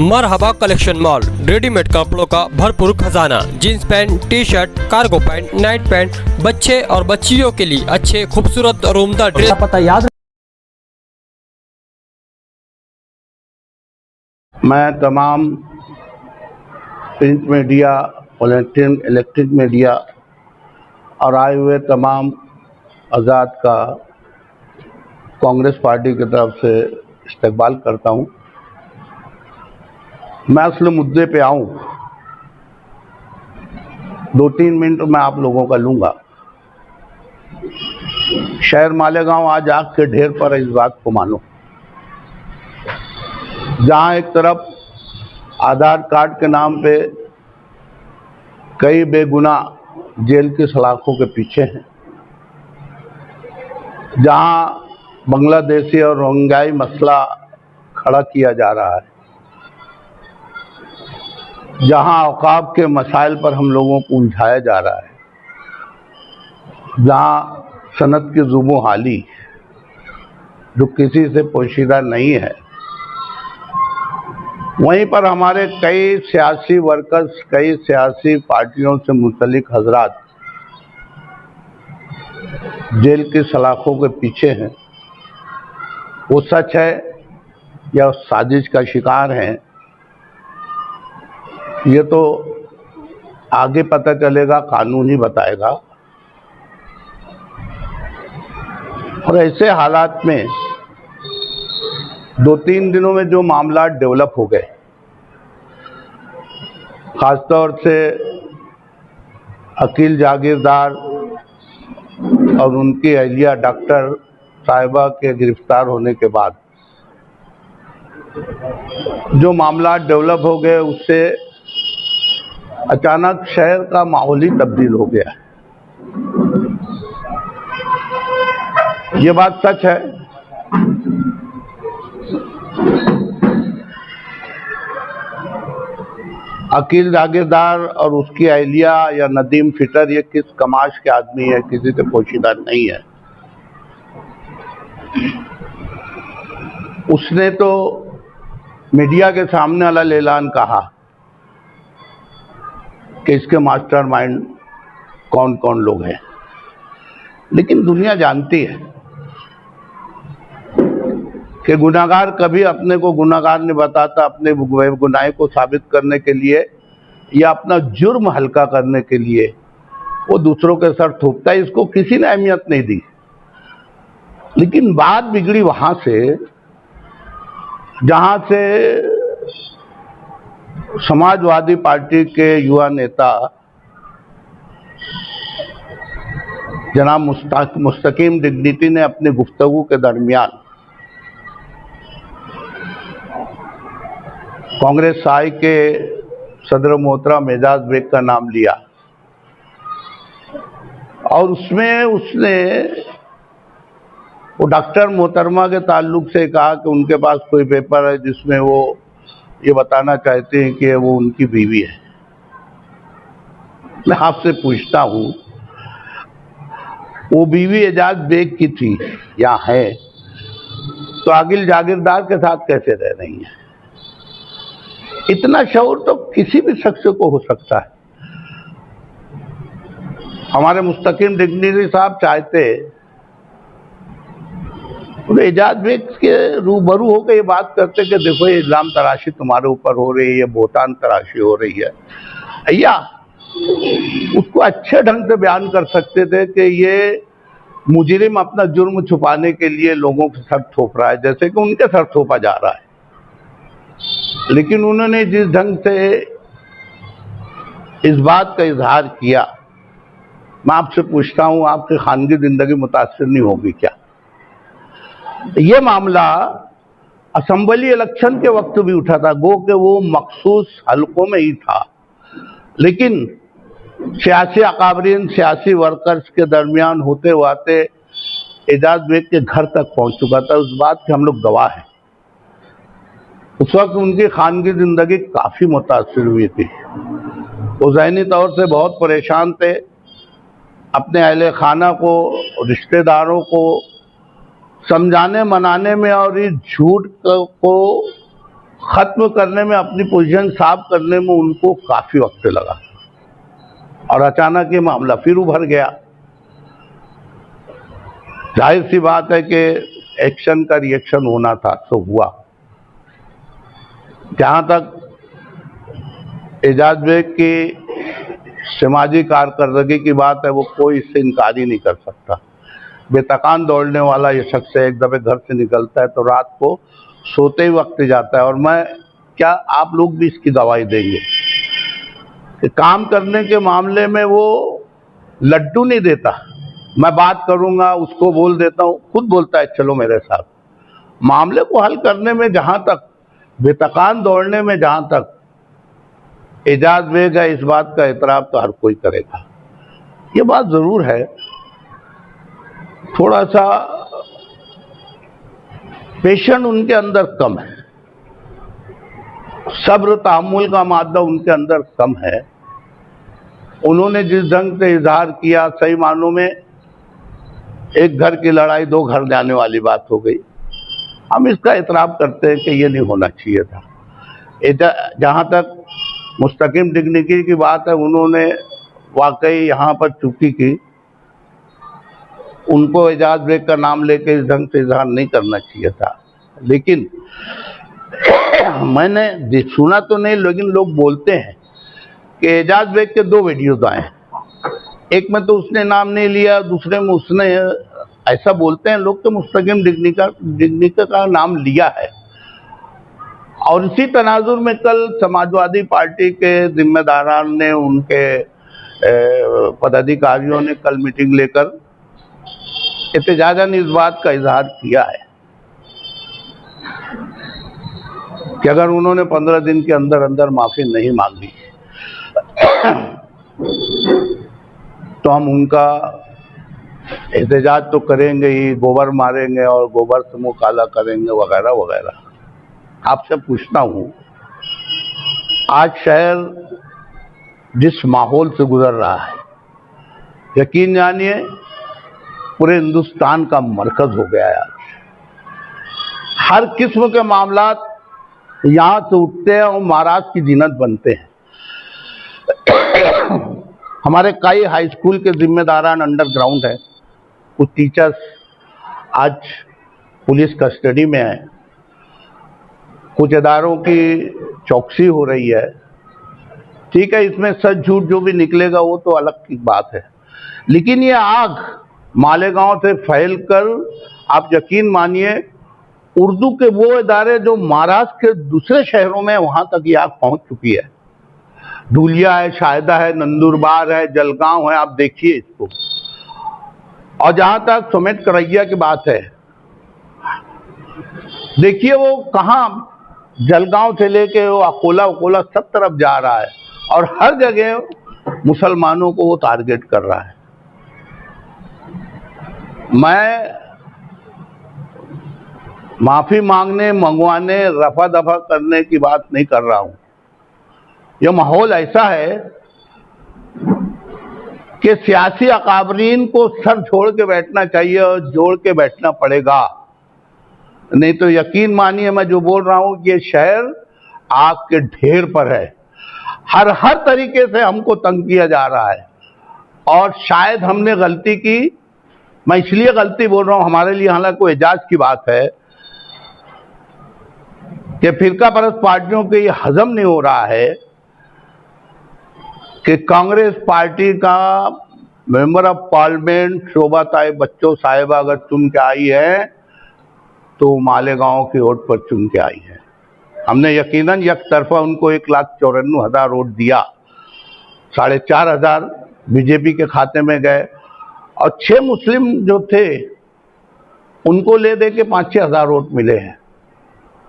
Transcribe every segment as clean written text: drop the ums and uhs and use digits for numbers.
मरहबा collection mall, readymade कपड़ों का भरपूर खजाना, jeans pant, T shirt, cargo pant, night pant, बच्चे और बच्चियों के लिए अच्छे खूबसूरत और उम्दा ड्रेस। पता याद। मैं तमाम प्रिंट मीडिया, इलेक्ट्रिक मीडिया और आए हुए तमाम आज़ाद का कांग्रेस पार्टी की तरफ से इस्तकबाल करता हूं। मैं असल मुद्दे पे आऊं, 2-3 मिनट मैं आप लोगों का लूंगा। शहर मालेगांव आज आग के ढेर पर इस बात को मानो, जहां एक तरफ आधार कार्ड के नाम पे कई बेगुनाह जेल की सलाखों के पीछे हैं, जहां बांग्लादेशी और रोहिंग्याई मसला खड़ा किया जा रहा है, जहां औकाफ के मसाइल पर हम लोगों को उलझाया जा रहा है, जहां सनत की जुबो हाली जो किसी से पोशीदा नहीं है, वहीं पर हमारे कई सियासी वर्कर्स, कई सियासी पार्टियों से मुंसलिक हजरात जेल की सलाखों के पीछे हैं। वो सच है या साजिश का शिकार हैं, ये तो आगे पता चलेगा, कानून ही बताएगा। और ऐसे हालात में 2-3 दिनों में जो मामला डेवलप हो गए, खासतौर से अकील जागीरदार और उनकी अहलिया डॉक्टर साहिबा के गिरफ्तार होने के बाद जो मामला डेवलप हो गए, उससे अचानक शहर का माहौल ही तब्दील हो गया। ये बात सच है। अकील जागीरदार और उसकी अहलिया या नदीम फिटर ये किस कमाश के आदमी है, किसी से पोशीदा नहीं है। उसने तो मीडिया के सामने अलग ऐलान कहा कि इसके मास्टरमाइंड कौन कौन लोग हैं, लेकिन दुनिया जानती है कि गुनाहगार कभी अपने को गुनाहगार नहीं बताता। अपने गुनाह को साबित करने के लिए या अपना जुर्म हल्का करने के लिए वो दूसरों के सर थोपता है। इसको किसी ने अहमियत नहीं दी। लेकिन बात बिगड़ी वहां से जहां से समाजवादी पार्टी के युवा नेता जनाब मुस्तकीम डिग्निटी ने अपनी गुफ्तगू के दरमियान कांग्रेस साई के सदर मोहतरम एजाज बेग का नाम लिया और उसमें उसने वो डॉक्टर मोहतरमा के ताल्लुक से कहा कि उनके पास कोई पेपर है जिसमें वो ये बताना चाहते हैं कि वो उनकी बीवी है। मैं आपसे पूछता हूं, वो बीवी एजाज बेग की थी या है, तो अकील जागीरदार के साथ कैसे रह रही है? इतना शऊर तो किसी भी शख्स को हो सकता है। हमारे मुस्तकीम डिग्निटी साहब चाहते तो एजाज बेग के रूबरू होकर ये बात करते कि देखो ये इल्जाम तराशी तुम्हारे ऊपर हो रही है, ये बोहतान तराशी हो रही है, या उसको अच्छे ढंग से बयान कर सकते थे कि ये मुजरिम अपना जुर्म छुपाने के लिए लोगों के सर थोप रहा है, जैसे कि उनके सर थोपा जा रहा है। लेकिन उन्होंने जिस ढंग से इस बात का इजहार किया, मैं आपसे पूछता हूं, आपकी खानगी जिंदगी मुतासिर नहीं होगी क्या? ये मामला असेंबली इलेक्शन के वक्त भी उठा था, गो कि वो मखसूस हलकों में ही था, लेकिन सियासी अकाबरीन, सियासी वर्कर्स के दरमियान होते हुए एजाज बेग के घर तक पहुंच चुका था। उस बात के हम लोग गवाह हैं। उस वक्त उनकी खानगी जिंदगी काफी मुतासिर हुई थी। वो ज़हनी तौर से बहुत परेशान थे। अपने अहले खाना को, रिश्तेदारों को समझाने मनाने में और इस झूठ को खत्म करने में, अपनी पोजीशन साफ करने में उनको काफी वक्त लगा और अचानक ये मामला फिर उभर गया। जाहिर सी बात है कि एक्शन का रिएक्शन होना था तो हुआ। जहां तक एजाज बेग की सामाजिक कारकर्दगी की बात है, वो कोई इससे इनकार ही नहीं कर सकता। बेतकान दौड़ने वाला ये शख्स है, एक दफे घर से निकलता है तो रात को सोते ही वक्त जाता है। और मैं क्या, आप लोग भी इसकी गवाही देंगे कि काम करने के मामले में वो लड्डू नहीं देता। मैं बात करूंगा, उसको बोल देता हूं, खुद बोलता है चलो मेरे साथ। मामले को हल करने में, जहां तक बेतकान दौड़ने में जहां तक एजाज बेग है, इस बात का एतराफ तो हर कोई करेगा। ये बात जरूर है, थोड़ा सा पेशेंट उनके अंदर कम है, सब्र तहम्मुल का मादा उनके अंदर कम है। उन्होंने जिस ढंग से इजहार किया, सही मानों में एक घर की लड़ाई दो घर जाने वाली बात हो गई। हम इसका एतराफ करते हैं कि ये नहीं होना चाहिए था। जहां तक मुस्तकिम डिग्निटी की बात है, उन्होंने वाकई यहाँ पर चूकी की, उनको एजाज बेग का नाम लेके इस ढंग से इजहार नहीं करना चाहिए था। लेकिन मैंने सुना तो नहीं, लेकिन लोग बोलते हैं कि एजाज बेग के दो वीडियोज आए हैं। एक में तो उसने नाम नहीं लिया, दूसरे में उसने, ऐसा बोलते हैं लोग, तो मुस्तकिम डिग्निटी का नाम लिया है। और इसी तनाजुर में कल समाजवादी पार्टी के जिम्मेदारान ने, उनके पदाधिकारियों ने कल मीटिंग लेकर एहतजाजन इस बात का इजहार किया है कि अगर उन्होंने 15 दिन के अंदर अंदर माफी नहीं मांगी तो हम उनका एहतजाज तो करेंगे ही, गोबर मारेंगे और गोबर से मुंह काला करेंगे वगैरह वगैरह। आपसे पूछता हूं, आज शहर जिस माहौल से गुजर रहा है, यकीन जानिए पूरे हिंदुस्तान का मरकज हो गया है। हर किस्म के मामलात यहां से उठते हैं और महाराष्ट्र की जीनत बनते हैं। हमारे कई हाई स्कूल के जिम्मेदारान अंडरग्राउंड है, कुछ टीचर्स आज पुलिस कस्टडी में है, कुछ इदारों की चौकसी हो रही है। ठीक है, इसमें सच झूठ जो भी निकलेगा वो तो अलग की बात है, लेकिन ये आग मालेगांव से फैलकर, आप यकीन मानिए, उर्दू के वो इदारे जो महाराष्ट्र के दूसरे शहरों में, वहां तक ये आग पहुंच चुकी है। धूलिया है, शायदा है, नंदुरबार है, जलगांव है, आप देखिए इसको। और जहां तक सुमित करैया की बात है, देखिए वो कहां, जलगांव से लेके वो अकोला सब तरफ जा रहा है और हर जगह मुसलमानों को वो टारगेट कर रहा है। मैं माफी मांगने, मंगवाने, रफा दफा करने की बात नहीं कर रहा हूं। यह माहौल ऐसा है कि सियासी अकाबरीन को सर छोड़ के बैठना चाहिए और जोड़ के बैठना पड़ेगा, नहीं तो यकीन मानिए मैं जो बोल रहा हूं कि ये शहर आग के ढेर पर है। हर तरीके से हमको तंग किया जा रहा है और शायद हमने गलती की। मैं इसलिए गलती बोल रहा हूं, हमारे लिए हालांकि कोई एजाज की बात है कि फिरका परस्त पार्टियों के ये हजम नहीं हो रहा है कि कांग्रेस पार्टी का मेंबर ऑफ पार्लियामेंट शोभा ताई बच्चों साहिबा अगर चुन के आई है तो मालेगांव की वोट पर चुन के आई है। हमने यकीनन एक तरफा उनको 1,94,000 वोट दिया, 4,500 बीजेपी के खाते में गए और 6 मुस्लिम जो थे उनको ले दे के 5-6 हज़ार वोट मिले हैं।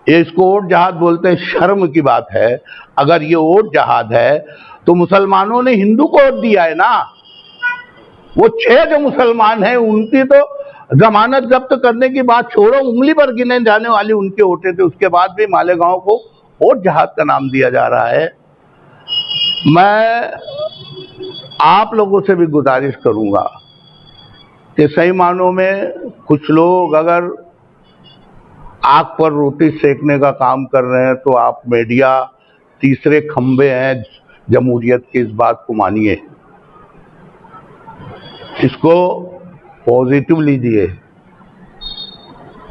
ये इसको वोट जहाद बोलते हैं, शर्म की बात है। अगर ये वोट जहाद है तो मुसलमानों ने हिंदू को वोट दिया है ना। वो 6 जो मुसलमान हैं उनकी तो जमानत जब्त करने की बात छोड़ो, उंगली पर गिने जाने वाली उनके वोटे थे, उसके बाद भी मालेगांव को वोट जहाद का नाम दिया जा रहा है। मैं आप लोगों से भी गुजारिश करूंगा कि सही मानों में कुछ लोग अगर आग पर रोटी सेकने का काम कर रहे हैं, तो आप मीडिया तीसरे खंबे हैं जमहूरियत के, इस बात को मानिए, इसको पॉजिटिव लीजिए,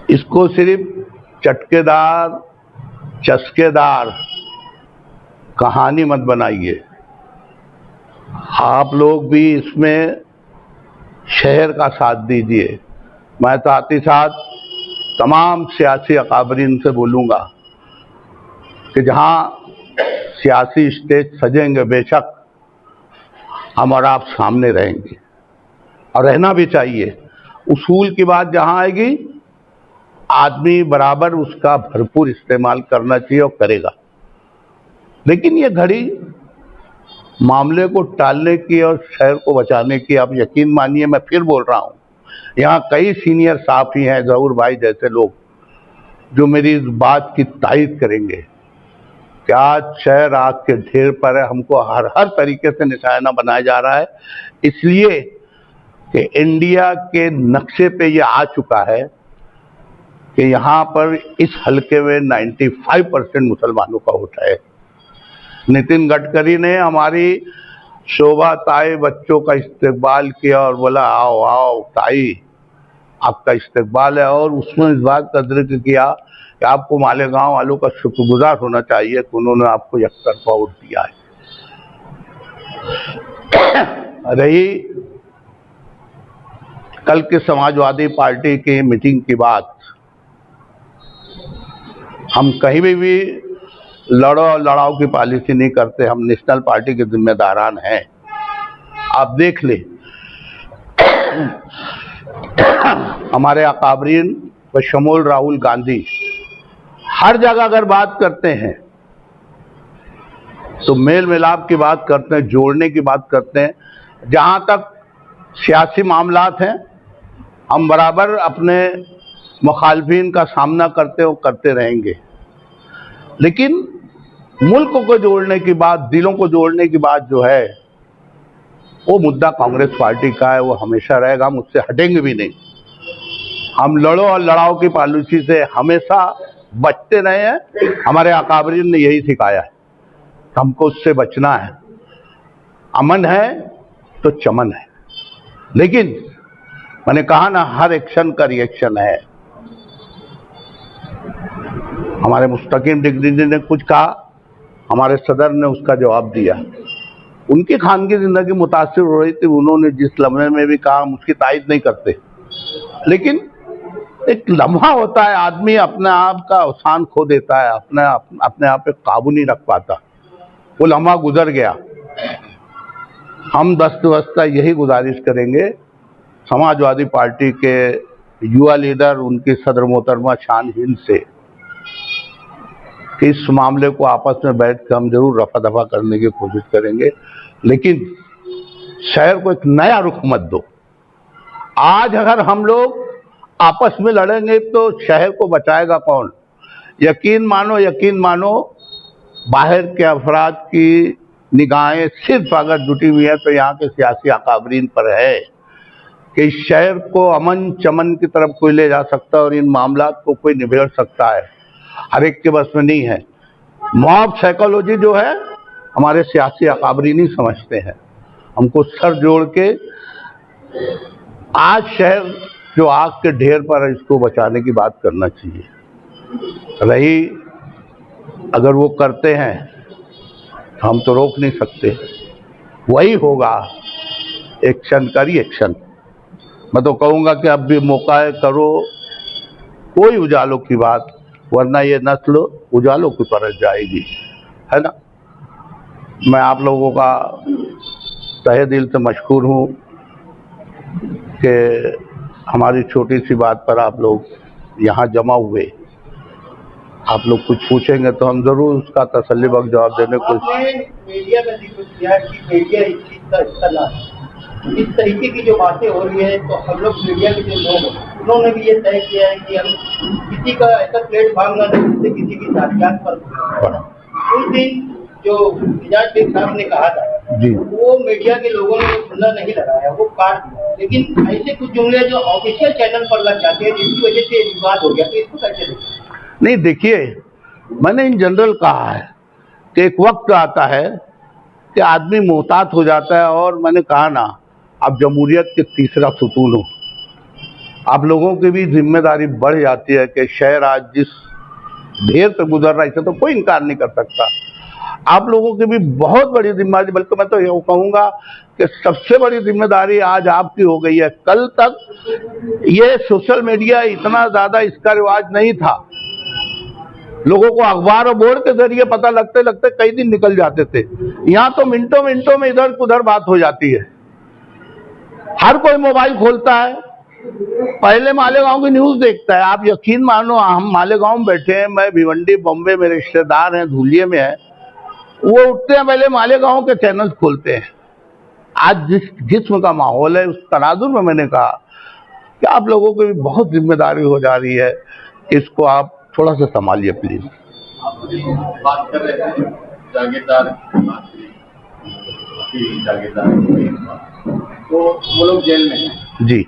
इसको सिर्फ चटकेदार चस्केदार कहानी मत बनाइए। आप लोग भी इसमें शहर का साथ दीजिए। मैं साथ ही साथ तमाम सियासी अकाबरीन से बोलूँगा कि जहाँ सियासी स्टेज सजेंगे, बेशक हम और आप सामने रहेंगे और रहना भी चाहिए। उसूल की बात जहाँ आएगी, आदमी बराबर उसका भरपूर इस्तेमाल करना चाहिए और करेगा। लेकिन ये घड़ी मामले को टालने की और शहर को बचाने की, आप यकीन मानिए, मैं फिर बोल रहा हूँ, यहाँ कई सीनियर साफी हैं, जहूर भाई जैसे लोग, जो मेरी इस बात की तायद करेंगे कि आज शहर आग के ढेर पर है। हमको हर तरीके से निशाना बनाया जा रहा है, इसलिए कि इंडिया के नक्शे पे ये आ चुका है कि यहाँ पर इस हलके में 95% मुसलमानों का वोट है। नितिन गडकरी ने हमारी शोभा ताई बच्चों का इस्तकबाल किया और बोला आओ आओ ताई, आपका इस्तकबाल है, और उसमें इस बात का जिक्र किया कि आपको मालेगांव वालों का शुक्रगुजार होना चाहिए कि उन्होंने आपको एकतरफा वोट दिया है। रही कल के समाजवादी पार्टी की मीटिंग की बात, हम कहीं भी लड़ो और लड़ाओ की पॉलिसी नहीं करते, हम नेशनल पार्टी के जिम्मेदारान हैं। आप देख ले, हमारे अकाबरीन बशमूल राहुल गांधी हर जगह अगर बात करते हैं तो मेल मिलाप की बात करते हैं, जोड़ने की बात करते हैं। जहां तक सियासी मामलात हैं, हम बराबर अपने मुखालफिन का सामना करते रहेंगे, लेकिन मुल्क को जोड़ने की बात, दिलों को जोड़ने की बात जो है, वो मुद्दा कांग्रेस पार्टी का है, वो हमेशा रहेगा, हम उससे हटेंगे भी नहीं। हम लड़ो और लड़ाओ की पॉलिसी से हमेशा बचते रहे हैं, हमारे अकाबरीन ने यही सिखाया है, हमको उससे बचना है। अमन है तो चमन है, लेकिन मैंने कहा ना, हर एक्शन का रिएक्शन है। हमारे मुस्तकीम डिग्री ने कुछ कहा, हमारे सदर ने उसका जवाब दिया। उनकी खानगी जिंदगी मुतासिर हो रही थी, उन्होंने जिस लम्हे में भी कहा, हम उसकी तायद नहीं करते, लेकिन एक लम्हा होता है, आदमी अपने आप का अवसान खो देता है, अपने आप पे काबू नहीं रख पाता। वो लम्हा गुजर गया। हम दस्त यही गुजारिश करेंगे समाजवादी पार्टी के युवा लीडर, उनकी सदर मोहतरमा शान हिंद से, कि इस मामले को आपस में बैठ कर हम जरूर रफा दफा करने की कोशिश करेंगे, लेकिन शहर को एक नया रुख मत दो। आज अगर हम लोग आपस में लड़ेंगे तो शहर को बचाएगा कौन? यकीन मानो बाहर के अफराद की निगाहें सिर्फ अगर जुटी हुई है तो यहाँ के सियासी अकाबरीन पर है कि इस शहर को अमन चमन की तरफ कोई ले जा सकता है और इन मामलात को कोई निबेड़ सकता है। हर एक के बस में नहीं है। मॉब साइकोलॉजी जो है, हमारे सियासी अकाबरीन ही समझते हैं। हमको सर जोड़ के आज शहर जो आग के ढेर पर है, इसको बचाने की बात करना चाहिए। रही अगर वो करते हैं तो हम तो रोक नहीं सकते, वही होगा, एक्शन का रिएक्शन। मैं तो कहूँगा कि अब भी मौका है, करो कोई उजालों की बात, वरना ये नस्ल उजालों की तरफ जाएगी, है ना। मैं आप लोगों का तहे दिल से मशकूर हूँ कि हमारी छोटी सी बात पर आप लोग यहाँ जमा हुए। आप लोग कुछ पूछेंगे तो हम जरूर उसका तसल्लीबख्श जवाब देने को। मीडिया का जिक्र किया कि मीडिया इस चीज का हिस्सा ना, इस तरीके की जो बातें हो रही है, तो हम लोग मीडिया के जो लोग हैं उन्होंने भी ये तय किया है कि हम किसी का ऐसा प्लेटफॉर्म ना दें जिससे किसी की जातियात पर। उस दिन जो मिजाज शेख साहब ने कहा था जी, वो मीडिया के लोगों ने खुला नहीं लगाया, वो काट दिया, लेकिन ऐसे कुछ जुमले जो ऑफिशियल चैनल पर लग जाते हैं जिसकी वजह से विवाद हो गया, तो इसको कैसे देखें? नहीं, देखिए, मैंने इन जनरल कहा है कि एक वक्त आता है कि आदमी मोहतात हो जाता है, और मैंने कहा ना, आप जमहूरियत के तीसरा सुतून हो, आप लोगों की भी जिम्मेदारी बढ़ जाती है कि शहर आज जिस ढेर से गुजर रहा है, इसे तो कोई इनकार नहीं कर सकता। आप लोगों की भी बहुत बड़ी जिम्मेदारी, बल्कि मैं तो ये कहूँगा कि सबसे बड़ी जिम्मेदारी आज आपकी हो गई है। कल तक ये सोशल मीडिया इतना ज़्यादा इसका रिवाज नहीं था, लोगों को अखबार और बोर्ड के जरिए पता लगते लगते कई दिन निकल जाते थे। यहाँ तो मिनटों मिनटों में इधर उधर बात हो जाती है, हर कोई मोबाइल खोलता है, पहले मालेगांव की न्यूज देखता है। आप यकीन मानो, हम मालेगांव में बैठे हैं, मैं भिवंडी बॉम्बे, मेरे रिश्तेदार हैं धुलिये में है, वो उठते हैं पहले मालेगांव के चैनल खोलते हैं। आज जिस किस्म का माहौल है, उस तनाजुर में मैंने कहा कि आप लोगों की भी बहुत जिम्मेदारी हो जा रही है, इसको आप थोड़ा सा संभालिए प्लीज। बात कर रहे थे जागीरदार तो वो लोग जेल में हैं जी,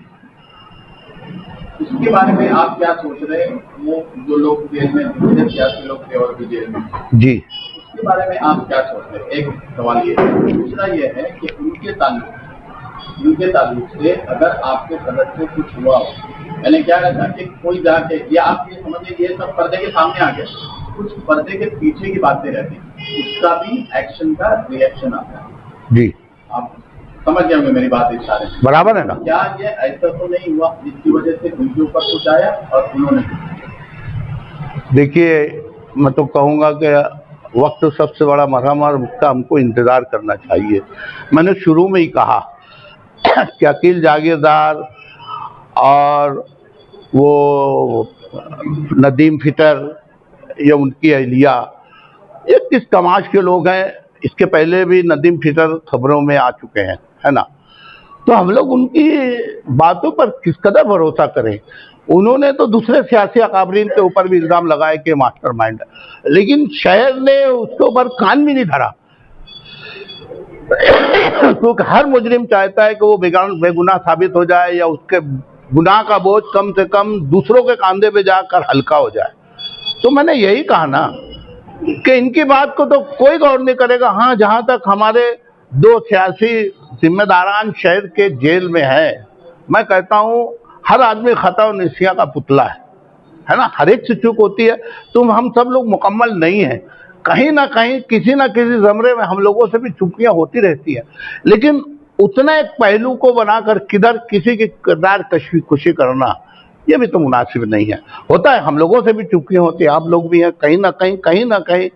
उसके बारे में आप क्या सोच रहे हैं? वो जो लोग जेल में, सियासी लोग थे और भी जेल में जी, उसके बारे में आप क्या सोच रहे हैं? एक सवाल ये है। दूसरा ये है कि उनके ताल्लुक से अगर आपके सदस्य से कुछ हुआ हो, मैंने क्या कहता कि कोई जाके, या आप ये समझिए ये सब पर्दे के सामने आ गया, कुछ पर्दे के पीछे की बातें रहती, उसका भी एक्शन का रिएक्शन आता है। जी, आप समझ गए होंगे मेरी बात इस सारे में। बराबर है ना? क्या ये ऐसा तो नहीं हुआ जिसकी वजह से उनके ऊपर कुछ आया और उन्होंने? देखिए, मैं तो कहूँगा कि वक्त सबसे बड़ा मरहम, और उसका हमको इंतज़ार करना चाहिए। मैंने शुरू में ही कहा कि अकील जागीरदार और वो नदीम फितर, ये उनकी अहलिया, ये किस तमाश के लोग हैं। इसके पहले भी नदीम फितर खबरों में आ चुके हैं, है ना? तो हम लोग उनकी बातों पर किस कदर भरोसा करें। उन्होंने तो दूसरे सियासी अकाबरीन के ऊपर भी इल्ज़ाम लगाए कि मास्टरमाइंड, लेकिन शहर ने उसके ऊपर कान भी नहीं धरा, क्योंकि हर मुजरिम चाहता है कि वो बेगुनाह साबित हो जाए, या उसके गुनाह का बोझ कम से कम दूसरों के कंधे पे जाकर हल्का हो जाए। तो मैंने यही कहा ना कि इनकी बात को तो कोई गौर नहीं करेगा। हाँ, जहाँ तक हमारे दो सियासी जिम्मेदारान शहर के जेल में है, मैं कहता हूँ हर आदमी खता और निसिया का पुतला है ना? हर एक से चूक होती है। तुम हम सब लोग मुकम्मल नहीं हैं, कहीं ना कहीं किसी ना किसी ज़मरे में हम लोगों से भी चूकियाँ होती रहती हैं, लेकिन उतना एक पहलू को बनाकर किधर किसी की किरदार खुशी करना, ये भी तो मुनासिब नहीं है। होता है, हम लोगों से भी चूकियाँ होती है, आप लोग भी हैं, कहीं ना कहीं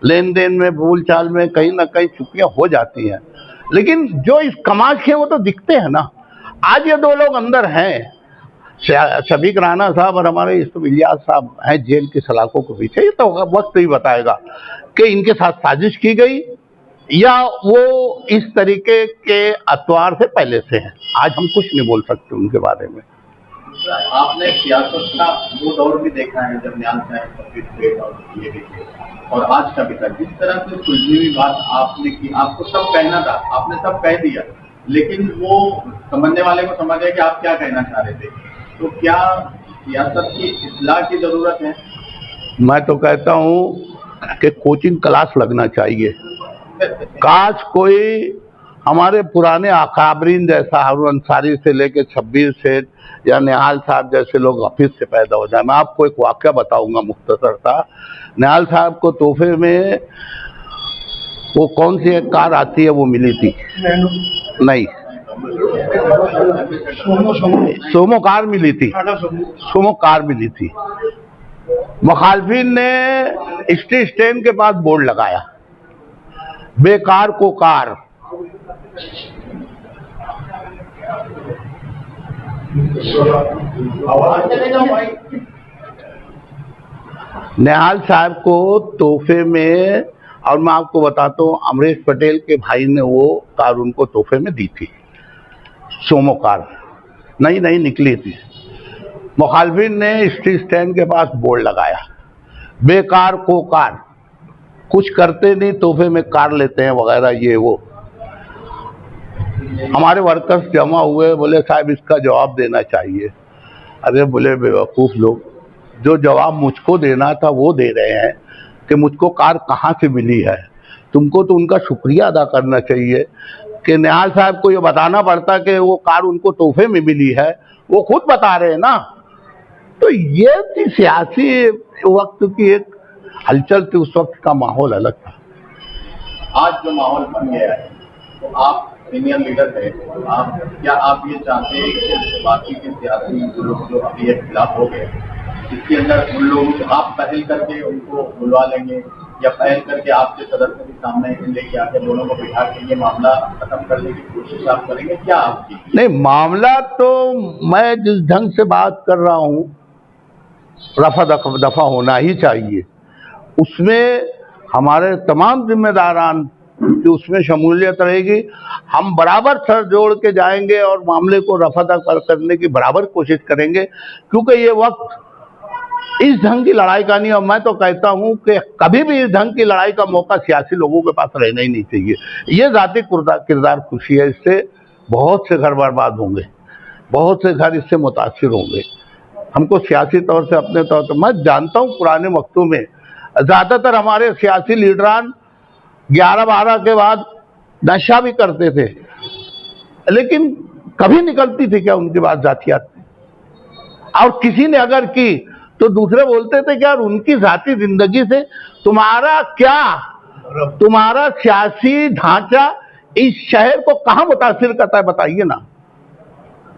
लेन देन में, भूल चाल में कहीं ना कहीं चूकियाँ हो जाती हैं, लेकिन जो इस कमाश के वो तो दिखते हैं ना। आज ये दो लोग अंदर हैं, शबीक राना साहब और हमारे इलियास साहब हैं जेल की सलाखों के पीछे। ये तो वक्त ही बताएगा कि इनके साथ साजिश की गई या वो इस तरीके के अतवार से पहले से हैं। आज हम कुछ नहीं बोल सकते उनके बारे में। आपने सियासत का वो दौर भी देखा है जब निहाल साहब ये भी थे, और आज का भी था। जिस तरह से सुलझी हुई बात आपने की, आपको सब कहना था, आपने सब कह दिया, लेकिन वो समझने वाले को समझ गए कि आप क्या कहना चाह रहे थे। तो क्या सियासत की इस्लाह की जरूरत है? मैं तो कहता हूँ कि कोचिंग क्लास लगना चाहिए। काश कोई हमारे पुराने अकाबरीन जैसा हारून अंसारी से लेके 26 सेठ या निहाल साहब जैसे लोग ऑफिस से पैदा हो जाए। मैं आपको एक वाक़या बताऊंगा मुख्तसर सा। निहाल साहब को तोहफे में वो कौन सी एक कार आती है वो मिली थी, नहीं सोमो कार मिली थी, सोमो कार मिली थी। मुखालफिन ने स्टेट स्टैंड के पास बोर्ड लगाया, बेकार को कार। निहाल साहब को तोहफे में, और मैं आपको बताता हूँ अमरीश पटेल के भाई ने वो कार उनको तोहफे में दी थी, सोमो कार नई निकली थी। मुखालफिन ने स्ट्रीट स्टैंड के पास बोर्ड लगाया, बेकार को कार, कुछ करते नहीं तोहफे में कार लेते हैं वगैरह ये वो। हमारे वर्कर्स जमा हुए, बोले साहब इसका जवाब देना चाहिए। अरे बोले बेवकूफ़ लोग, जो जवाब मुझको देना था वो दे रहे हैं कि मुझको कार कहाँ से मिली है। तुमको तो उनका शुक्रिया अदा करना चाहिए कि निहाल साहब को ये बताना पड़ता कि वो कार उनको तोहफे में मिली है, वो खुद बता रहे हैं ना। तो ये थी सियासी वक्त की एक हलचल थी, उस वक्त का माहौल अलग था। आज जो माहौल बन गया है, तो आप सीनियर लीडर है, तो आप ये चाहते हैं कि बाकी के सियासी लोग जो अभी एक खिलाफ हो गए, इसके अंदर उन लोगों को आप पहल करके उनको बुलवा लेंगे, या पहल करके आपके सदस्य के सामने लेके आके दोनों को बिठा के ये मामला खत्म करने की कोशिश आप करेंगे? क्या आपकी? नहीं, मामला तो मैं जिस ढंग से बात कर रहा हूँ रफा दफा होना ही चाहिए, उसमें हमारे तमाम जिम्मेदारान कि उसमें शमूलियत रहेगी। हम बराबर सर जोड़ के जाएंगे और मामले को रफा दफा करने की बराबर कोशिश करेंगे, क्योंकि ये वक्त इस ढंग की लड़ाई का नहीं। और मैं तो कहता हूं कि कभी भी इस ढंग की लड़ाई का मौका सियासी लोगों के पास रहना ही नहीं चाहिए। ये जाति किरदार खुशी है, इससे बहुत से घर बर्बाद होंगे, बहुत से घर इससे मुतासिर होंगे। हमको सियासी तौर से अपने तौर पर, मैं जानता हूं पुराने वक्तों में ज़्यादातर हमारे सियासी लीडरान 11-12 के बाद नशा भी करते थे, लेकिन कभी निकलती थी क्या उनकी बात जातियात में? और किसी ने अगर की तो दूसरे बोलते थे कि यार उनकी जाती जिंदगी से तुम्हारा क्या, तुम्हारा सियासी ढांचा इस शहर को कहां मुतासिर करता है बताइए ना।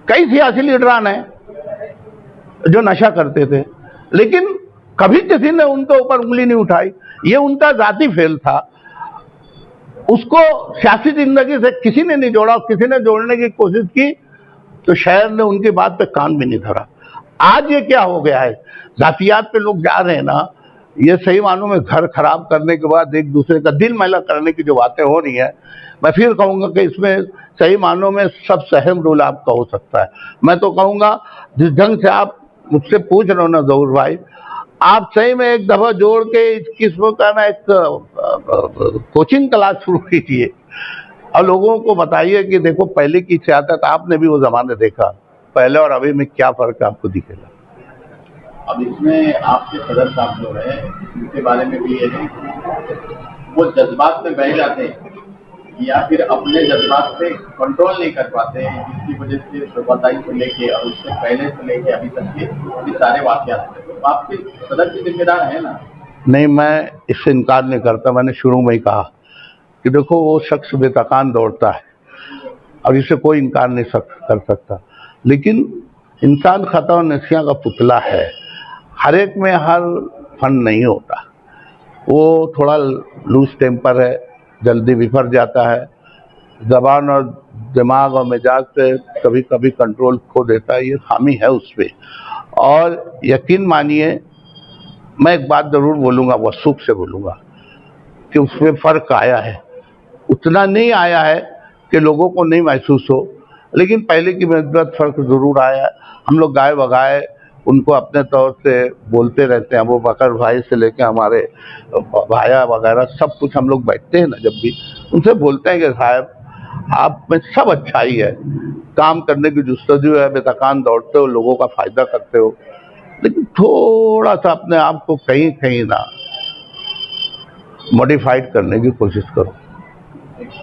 कई सियासी लीडरान हैं जो नशा करते थे, लेकिन कभी किसी ने उनके ऊपर उंगली नहीं उठाई। ये उनका जाति फेल था, उसको सियासी जिंदगी से किसी ने नहीं जोड़ा। किसी ने जोड़ने की कोशिश की तो शहर ने उनकी बात पे कान भी नहीं धरा। आज ये क्या हो गया है, जातियात पे लोग जा रहे हैं ना, ये सही मानों में घर खराब करने के बाद एक दूसरे का दिल मैला करने की जो बातें हो रही हैं, मैं फिर कहूँगा कि इसमें सही मानों में सब सहम रोल आपका हो सकता है। मैं तो कहूँगा जिस ढंग से आप मुझसे पूछ रहे हो ना जहूर भाई, आप सही में एक दफा जोड़ के इस किस्म का ना एक कोचिंग क्लास शुरू कीजिए और लोगों को बताइए कि देखो पहले की सियासत आपने भी वो जमाने देखा, पहले और अभी में क्या फर्क आपको दिखेगा। अब इसमें आपके सदर साहब जो है उनके बारे में भी ये है, वो जज्बात में बह जाते हैं या फिर अपने जज्बात से कंट्रोल नहीं कर पाते हैं, जिसकी वजह से सुबहदाई से लेके और उससे पहले से लेके अभी तक के ये सारे वाकयात हैं। तो आपके सदर के जिम्मेदार है ना? नहीं, मैं इससे इनकार नहीं करता। मैंने शुरू में ही कहा कि देखो वो शख्स बेतकान दौड़ता है और इसे कोई इनकार नहीं कर सकता, लेकिन इंसान खता और नसियाँ का पुतला है। हर एक में हर फन नहीं होता, वो थोड़ा लूज टेम्पर है, जल्दी बिफर जाता है, ज़बान और दिमाग और मिजाज से कभी कभी कंट्रोल खो देता है। ये खामी है उस पर। और यकीन मानिए मैं एक बात ज़रूर बोलूँगा, वसूख से बोलूँगा कि उसमें फ़र्क आया है। उतना नहीं आया है कि लोगों को नहीं महसूस हो, लेकिन पहले की नस्बत फ़र्क ज़रूर आया है। हम लोग गाय बगाए उनको अपने तौर से बोलते रहते हैं, वो बकर भाई से लेके हमारे भाया वगैरह सब कुछ हम लोग बैठते हैं ना, जब भी उनसे बोलते हैं कि साहब आप में सब अच्छाई है, काम करने की जुस्तजू है, बेतकान दौड़ते हो, लोगों का फ़ायदा करते हो, लेकिन थोड़ा सा अपने आप को कहीं कहीं ना मॉडिफाइड करने की कोशिश करो।